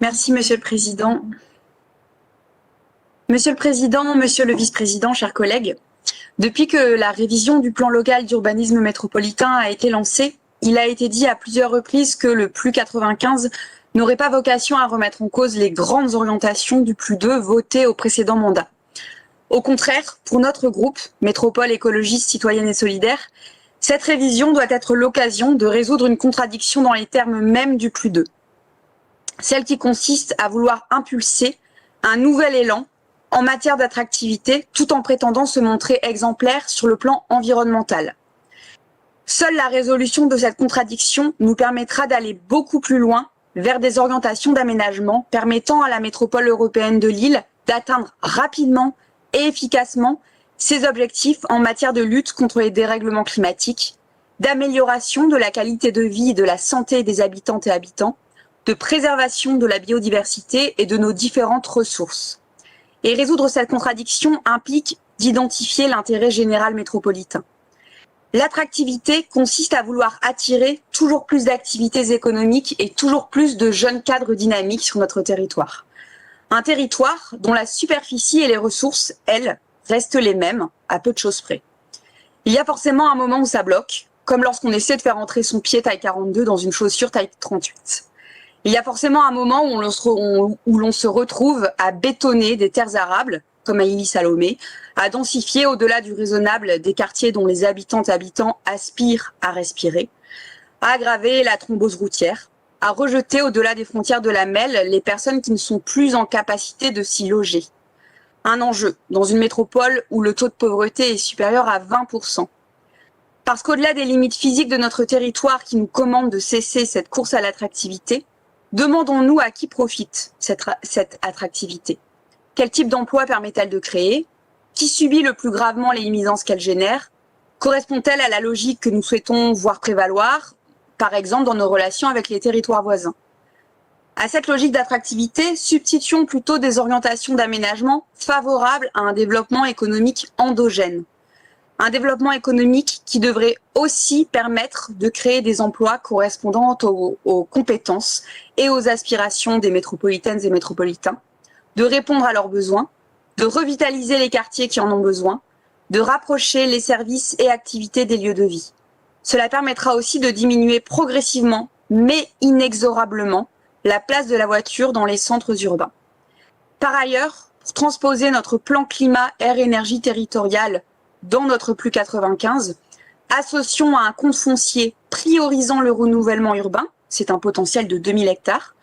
Merci, Monsieur le Président. Monsieur le Président, Monsieur le Vice-président, chers collègues, depuis que la révision du plan local d'urbanisme métropolitain a été lancée, il a été dit à plusieurs reprises que le plus 95 n'aurait pas vocation à remettre en cause les grandes orientations du plus 2 votées au précédent mandat. Au contraire, pour notre groupe, Métropole écologiste, citoyenne et solidaire, cette révision doit être l'occasion de résoudre une contradiction dans les termes mêmes du plus 2. Celle qui consiste à vouloir impulser un nouvel élan en matière d'attractivité, tout en prétendant se montrer exemplaire sur le plan environnemental. Seule la résolution de cette contradiction nous permettra d'aller beaucoup plus loin vers des orientations d'aménagement permettant à la métropole européenne de Lille d'atteindre rapidement et efficacement ses objectifs en matière de lutte contre les dérèglements climatiques, d'amélioration de la qualité de vie et de la santé des habitantes et habitants, de préservation de la biodiversité et de nos différentes ressources. Et résoudre cette contradiction implique d'identifier l'intérêt général métropolitain. L'attractivité consiste à vouloir attirer toujours plus d'activités économiques et toujours plus de jeunes cadres dynamiques sur notre territoire. Un territoire dont la superficie et les ressources, elles, restent les mêmes, à peu de choses près. Il y a forcément un moment où ça bloque, comme lorsqu'on essaie de faire entrer son pied taille 42 dans une chaussure taille 38. Il y a forcément un moment où l'on se retrouve à bétonner des terres arables, comme à Illy-Salomé, à densifier au-delà du raisonnable des quartiers dont les habitantes et habitants aspirent à respirer, à aggraver la thrombose routière, à rejeter au-delà des frontières de la MEL les personnes qui ne sont plus en capacité de s'y loger. Un enjeu dans une métropole où le taux de pauvreté est supérieur à 20%. Parce qu'au-delà des limites physiques de notre territoire qui nous commandent de cesser cette course à l'attractivité, demandons-nous à qui profite cette attractivité. Quel type d'emploi permet-elle de créer? Qui subit le plus gravement les nuisances qu'elle génère? Correspond-elle à la logique que nous souhaitons voir prévaloir, par exemple dans nos relations avec les territoires voisins? À cette logique d'attractivité, substituons plutôt des orientations d'aménagement favorables à un développement économique endogène. Un développement économique qui devrait aussi permettre de créer des emplois correspondant aux compétences et aux aspirations des métropolitaines et métropolitains, de répondre à leurs besoins, de revitaliser les quartiers qui en ont besoin, de rapprocher les services et activités des lieux de vie. Cela permettra aussi de diminuer progressivement, mais inexorablement, la place de la voiture dans les centres urbains. Par ailleurs, pour transposer notre plan climat, air, énergie territorial dans notre plus 95, associons à un compte foncier priorisant le renouvellement urbain, c'est un potentiel de 2000 hectares,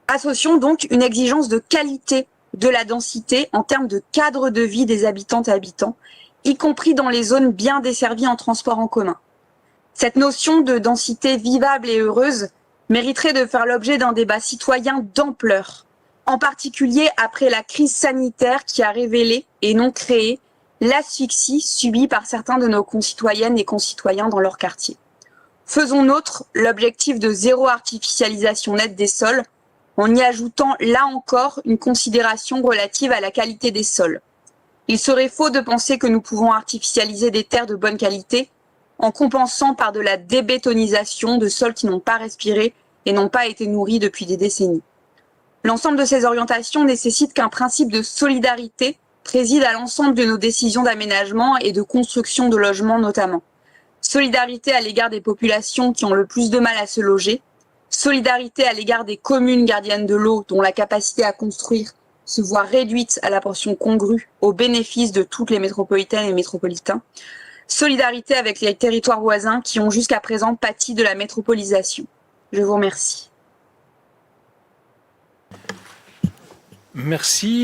associons donc une exigence de qualité de la densité en termes de cadre de vie des habitantes et habitants, y compris dans les zones bien desservies en transport en commun. Cette notion de densité vivable et heureuse mériterait de faire l'objet d'un débat citoyen d'ampleur, en particulier après la crise sanitaire qui a révélé et non créé l'asphyxie subie par certains de nos concitoyennes et concitoyens dans leur quartier. Faisons nôtre l'objectif de zéro artificialisation nette des sols, en y ajoutant là encore une considération relative à la qualité des sols. Il serait faux de penser que nous pouvons artificialiser des terres de bonne qualité en compensant par de la débétonisation de sols qui n'ont pas respiré et n'ont pas été nourris depuis des décennies. L'ensemble de ces orientations nécessite qu'un principe de solidarité préside à l'ensemble de nos décisions d'aménagement et de construction de logements notamment. Solidarité à l'égard des populations qui ont le plus de mal à se loger, solidarité à l'égard des communes gardiennes de l'eau dont la capacité à construire se voit réduite à la portion congrue au bénéfice de toutes les métropolitaines et métropolitains, solidarité avec les territoires voisins qui ont jusqu'à présent pâti de la métropolisation. Je vous remercie. Merci.